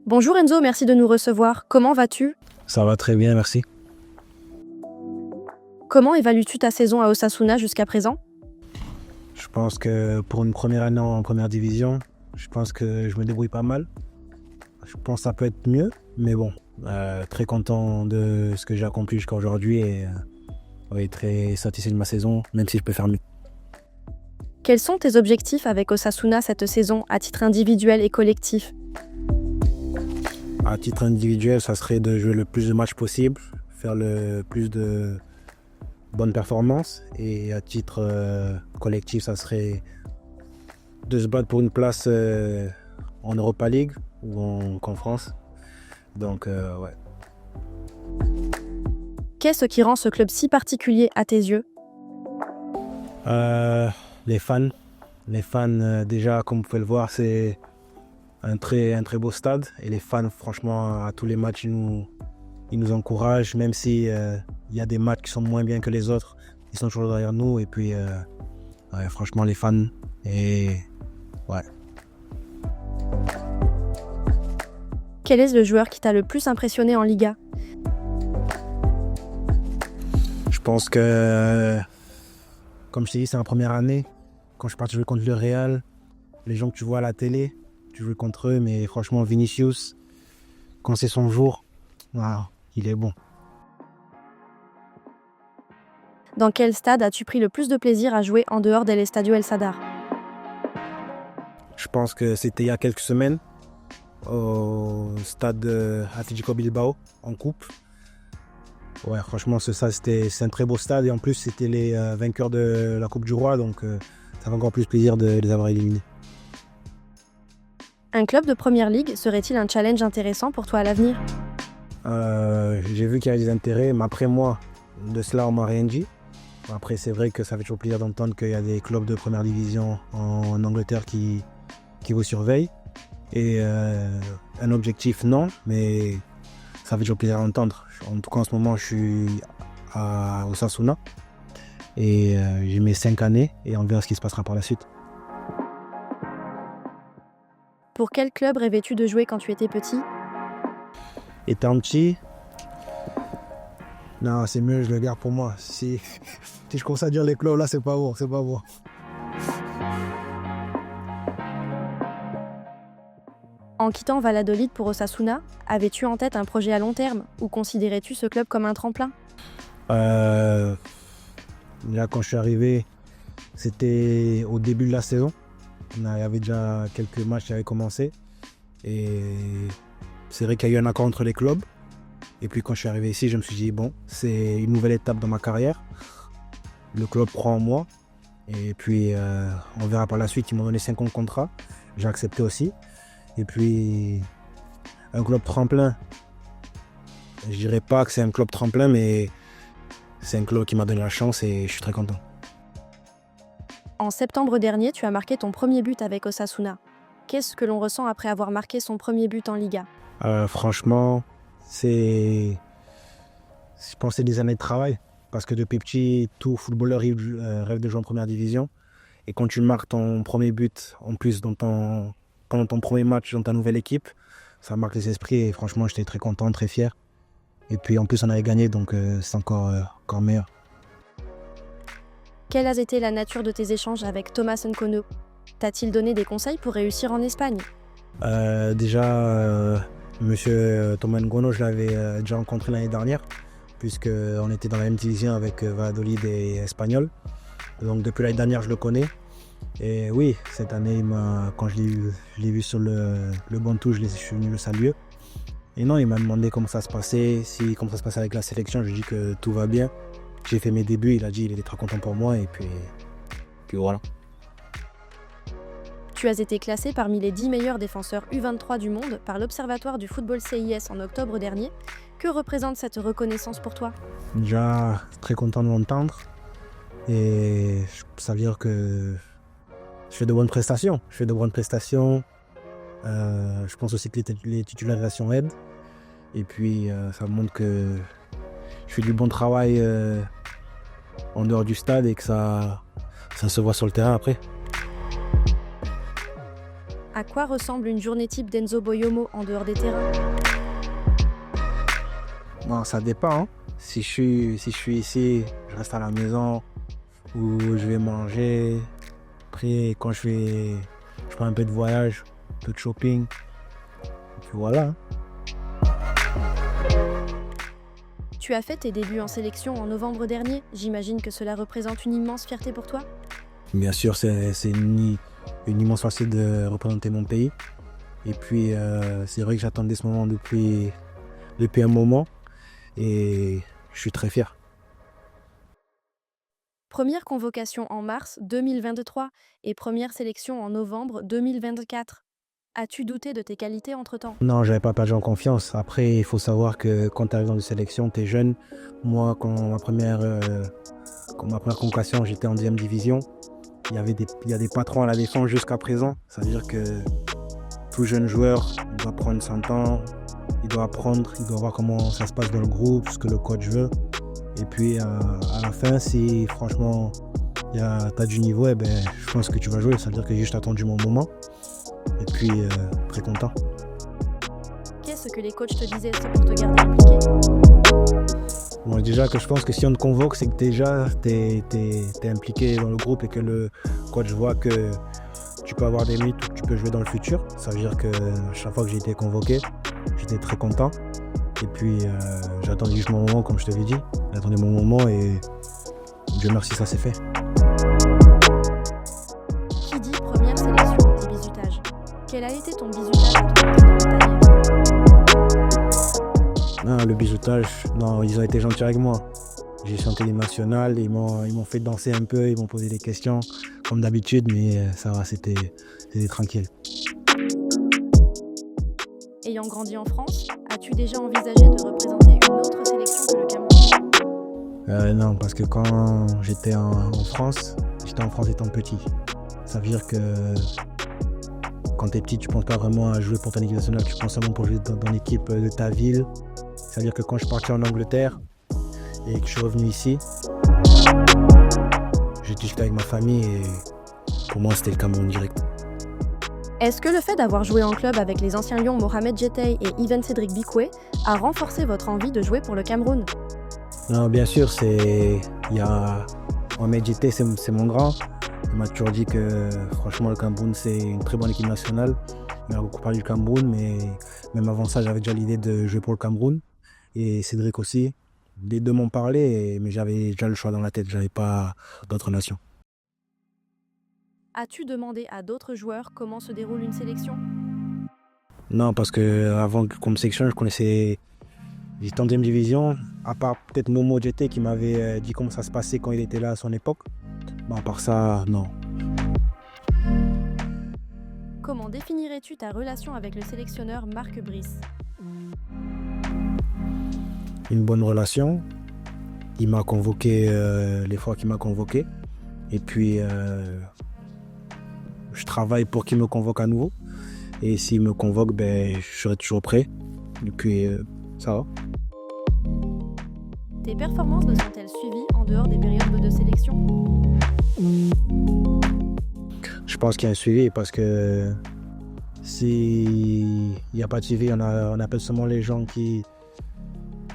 Bonjour Enzo, merci de nous recevoir. Comment vas-tu? Ça va très bien, merci. Comment évalues-tu ta saison à Osasuna jusqu'à présent? Je pense que pour une première année en première division, je pense que je me débrouille pas mal. Je pense que ça peut être mieux, mais bon, très content de ce que j'ai accompli jusqu'à aujourd'hui et oui, très satisfait de ma saison, même si je peux faire mieux. Quels sont tes objectifs avec Osasuna cette saison, à titre individuel et collectif? À titre individuel, ça serait de jouer le plus de matchs possible, faire le plus de bonnes performances. Et à titre collectif, ça serait de se battre pour une place en Europa League ou en conférence. Donc, ouais. Qu'est-ce qui rend ce club si particulier à tes yeux? Les fans. Les fans, déjà, comme vous pouvez le voir, c'est un très beau stade. Et les fans, franchement, à tous les matchs, ils nous encouragent. Même si il y a des matchs qui sont moins bien que les autres, ils sont toujours derrière nous. Et puis, ouais, franchement, les fans. Et ouais. Quel est le joueur qui t'a le plus impressionné en Liga? Je pense que, comme je t'ai dit, c'est ma première année. Quand je suis parti jouer contre le Real, les gens que tu vois à la télé, tu joues contre eux, mais franchement, Vinicius, quand c'est son jour, il est bon. Dans quel stade as-tu pris le plus de plaisir à jouer en dehors de l'Estadio El Sadar? Je pense que c'était il y a quelques semaines, au stade Atlético Bilbao, en coupe. Ouais, franchement, c'est un très beau stade et en plus, c'était les vainqueurs de la Coupe du Roi, donc ça fait encore plus plaisir de les avoir éliminés. Un club de première ligue serait-il un challenge intéressant pour toi à l'avenir? J'ai vu qu'il y avait des intérêts, mais après moi, de cela, on m'a rien dit. Après, c'est vrai que ça fait toujours plaisir d'entendre qu'il y a des clubs de première division en Angleterre qui vous surveillent. Et un objectif, non, mais ça fait toujours plaisir d'entendre. En tout cas, en ce moment, je suis à Osasuna et j'ai mes 5 années et on verra ce qui se passera par la suite. Pour quel club rêvais-tu de jouer quand tu étais petit? Étant petit, non, c'est mieux, je le garde pour moi. Si je commence à dire les clubs là, c'est pas bon, c'est pas bon. En quittant Valladolid pour Osasuna, avais-tu en tête un projet à long terme ou considérais-tu ce club comme un tremplin? Là, quand je suis arrivé, c'était au début de la saison. Il y avait déjà quelques matchs qui avaient commencé. Et c'est vrai qu'il y a eu un accord entre les clubs. Et puis quand je suis arrivé ici, je me suis dit, bon, c'est une nouvelle étape dans ma carrière. Le club croit en moi. Et puis on verra par la suite. Ils m'ont donné 5 ans de contrat. J'ai accepté aussi. Et puis un club tremplin. Je dirais pas que c'est un club tremplin, mais c'est un club qui m'a donné la chance et je suis très content. En septembre dernier, tu as marqué ton premier but avec Osasuna. Qu'est-ce que l'on ressent après avoir marqué son premier but en Liga? Franchement, je pense que c'est des années de travail. Parce que depuis petit, tout footballeur rêve de jouer en première division. Et quand tu marques ton premier but, en plus pendant ton premier match dans ta nouvelle équipe, ça marque les esprits et franchement, j'étais très content, très fier. Et puis en plus, on avait gagné, donc c'est encore meilleur. Quelle a été la nature de tes échanges avec Thomas Nkono? T'a-t-il donné des conseils pour réussir en Espagne? Déjà, monsieur Thomas Nkono, je l'avais déjà rencontré l'année dernière, puisqu'on était dans la même division avec Valladolid et Espanyol. Donc depuis l'année dernière, je le connais. Et oui, cette année, quand je l'ai vu sur le banc de touche, je suis venu le saluer. Et non, il m'a demandé comment ça se passait, comment ça se passait avec la sélection. Je lui ai dit que tout va bien. J'ai fait mes débuts, il a dit qu'il était très content pour moi et puis voilà. Tu as été classé parmi les 10 meilleurs défenseurs U23 du monde par l'Observatoire du football CIS en octobre dernier. Que représente cette reconnaissance pour toi? Déjà, très content de l'entendre. Et ça veut dire que je fais de bonnes prestations. Je pense aussi que les titularisations aident. Et puis, ça montre que je fais du bon travail en dehors du stade et que ça se voit sur le terrain après. À quoi ressemble une journée type d'Enzo Boyomo en dehors des terrains? Non, ça dépend, hein. Si je suis ici, je reste à la maison où je vais manger. Après, quand je fais un peu de voyage, un peu de shopping. Et puis voilà, hein. Tu as fait tes débuts en sélection en novembre dernier. J'imagine que cela représente une immense fierté pour toi. Bien sûr, c'est une immense fierté de représenter mon pays. Et puis, c'est vrai que j'attendais ce moment depuis un moment. Et je suis très fier. Première convocation en mars 2023 et première sélection en novembre 2024. As-tu douté de tes qualités entre-temps? Non, j'avais pas perdu en confiance. Après, il faut savoir que quand tu arrives dans une sélection, tu es jeune. Moi, quand ma première convocation, j'étais en 10e division. Il y a des patrons à la défense jusqu'à présent. Ça veut dire que tout jeune joueur doit prendre son temps, il doit apprendre, il doit voir comment ça se passe dans le groupe, ce que le coach veut. Et puis à la fin, si franchement tu as du niveau, eh ben, je pense que tu vas jouer. Ça veut dire que j'ai juste attendu mon moment. Et puis très content. Qu'est-ce que les coachs te disaient? C'est pour te garder impliqué? Bon, déjà que je pense que si on te convoque, c'est que déjà t'es impliqué dans le groupe et que le coach voit que tu peux avoir des minutes où tu peux jouer dans le futur. Ça veut dire que chaque fois que j'ai été convoqué, j'étais très content. Et puis j'ai attendu juste mon moment, comme je te l'ai dit. J'attendais mon moment et Dieu merci, ça s'est fait. Qui dit première sélection dit bizutage. Quel a été ton bizutage à ton entrée dans le tanière? Non, le bizutage, non, ils ont été gentils avec moi. J'ai chanté l'hymne national, ils m'ont fait danser un peu, ils m'ont posé des questions, comme d'habitude, mais ça va, c'était tranquille. Ayant grandi en France, as-tu déjà envisagé de représenter une autre sélection que le Cameroun? Non, parce que quand j'étais en France étant petit. Ça veut dire que quand tu es petit, tu ne penses pas vraiment à jouer pour ton équipe nationale, tu penses seulement pour jouer dans l'équipe de ta ville. Ça veut dire que quand je suis parti en Angleterre et que je suis revenu ici, j'ai discuté avec ma famille et pour moi c'était le Cameroun direct. Est-ce que le fait d'avoir joué en club avec les anciens Lions Mohamed Jettei et Ivan Cédric Bikoué a renforcé votre envie de jouer pour le Cameroun? Non, bien sûr, Mohamed Jettei, c'est mon grand. Il m'a toujours dit que franchement le Cameroun c'est une très bonne équipe nationale. Il m'a beaucoup parlé du Cameroun, mais même avant ça j'avais déjà l'idée de jouer pour le Cameroun. Et Cédric aussi. Les deux m'ont parlé, mais j'avais déjà le choix dans la tête, j'avais pas d'autres nations. As-tu demandé à d'autres joueurs comment se déroule une sélection? Non, parce que avant qu'on me sélectionne, j'étais en 2e division, à part peut-être Momo Jettei qui m'avait dit comment ça se passait quand il était là à son époque. Bon, à part ça, non. Comment définirais-tu ta relation avec le sélectionneur Marc Brice? Une bonne relation. Il m'a convoqué les fois qu'il m'a convoqué. Et puis, je travaille pour qu'il me convoque à nouveau. Et s'il me convoque, ben, je serai toujours prêt. Et puis, ça va. Tes performances ne sont-elles suivies en dehors des périodes de sélection? Je pense qu'il y a un suivi parce que s'il n'y a pas de suivi, on appelle seulement les gens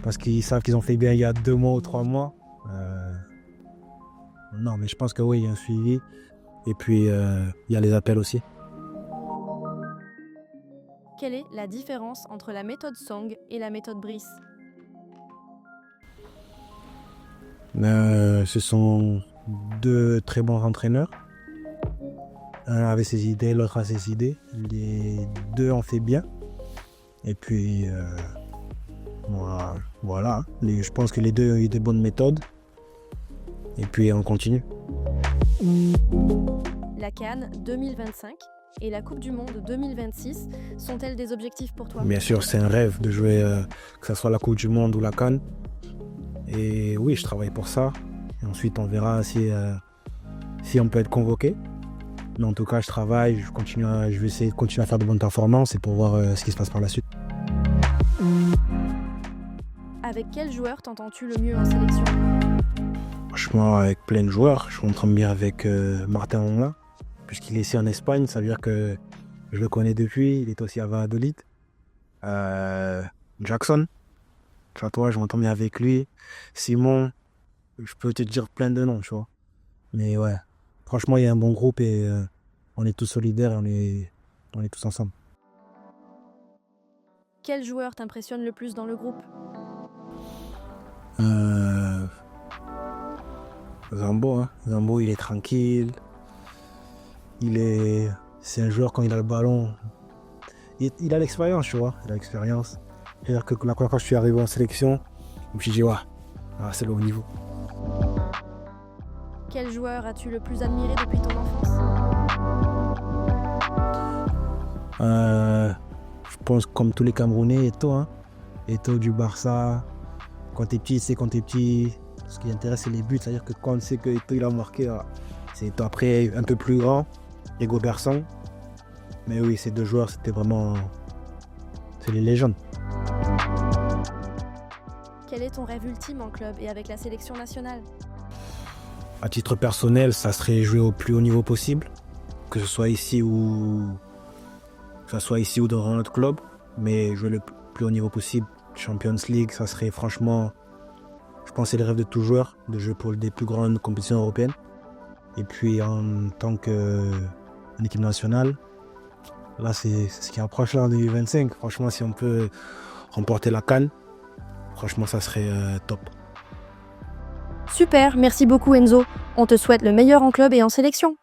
parce qu'ils savent qu'ils ont fait bien il y a 2 mois ou 3 mois. Non, mais je pense que oui, il y a un suivi. Et puis, il y a les appels aussi. Quelle est la différence entre la méthode Song et la méthode Brice? Ce sont 2 très bons entraîneurs. Un avait ses idées, l'autre a ses idées. Les 2 ont fait bien. Et puis, voilà. Je pense que les 2 ont eu de bonnes méthodes. Et puis, on continue. La CAN 2025 et la Coupe du Monde 2026 sont-elles des objectifs pour toi? Bien sûr, c'est un rêve de jouer, que ce soit la Coupe du Monde ou la CAN. Et oui, je travaille pour ça. Et ensuite, on verra si on peut être convoqué. Mais en tout cas, je travaille, je vais essayer de continuer à faire de bonnes performances et pour voir ce qui se passe par la suite. Avec quel joueur t'entends-tu le mieux en sélection? Franchement, avec plein de joueurs. Je m'entends bien avec Martin Onla, puisqu'il est ici en Espagne. Ça veut dire que je le connais depuis, il est aussi à Valladolid. Jackson, tu vois, toi, je m'entends bien avec lui. Simon, je peux te dire plein de noms, tu vois. Mais ouais, franchement, il y a un bon groupe et on est tous solidaires et on est tous ensemble. Quel joueur t'impressionne le plus dans le groupe? Euh, Zambo, hein. Zambo, il est tranquille. C'est un joueur quand il a le ballon. Il a l'expérience, tu vois. Il a l'expérience. C'est-à-dire que la première fois que je suis arrivé en sélection, je me suis dit, ouais, c'est le haut niveau. Quel joueur as-tu le plus admiré depuis ton enfance? Je pense comme tous les Camerounais, Eto'o, hein. Eto'o du Barça. Quand t'es petit, c'est quand t'es petit. Ce qui intéresse, c'est les buts. C'est-à-dire que quand on sait que Eto'o il a marqué, c'est Eto'o. Après, un peu plus grand, Diego Berson. Mais oui, ces deux joueurs, c'était vraiment. C'est les légendes. Quel est ton rêve ultime en club et avec la sélection nationale? À titre personnel, ça serait jouer au plus haut niveau possible. Que ce soit ici ou dans un autre club. Mais jouer le plus haut niveau possible. Champions League, ça serait franchement. Je pense que c'est le rêve de tout joueur, de jouer pour des plus grandes compétitions européennes. Et puis en tant qu'en équipe nationale, là c'est ce qui approche là en 2025. Franchement, si on peut remporter la CAN, franchement ça serait top. Super, merci beaucoup Enzo. On te souhaite le meilleur en club et en sélection.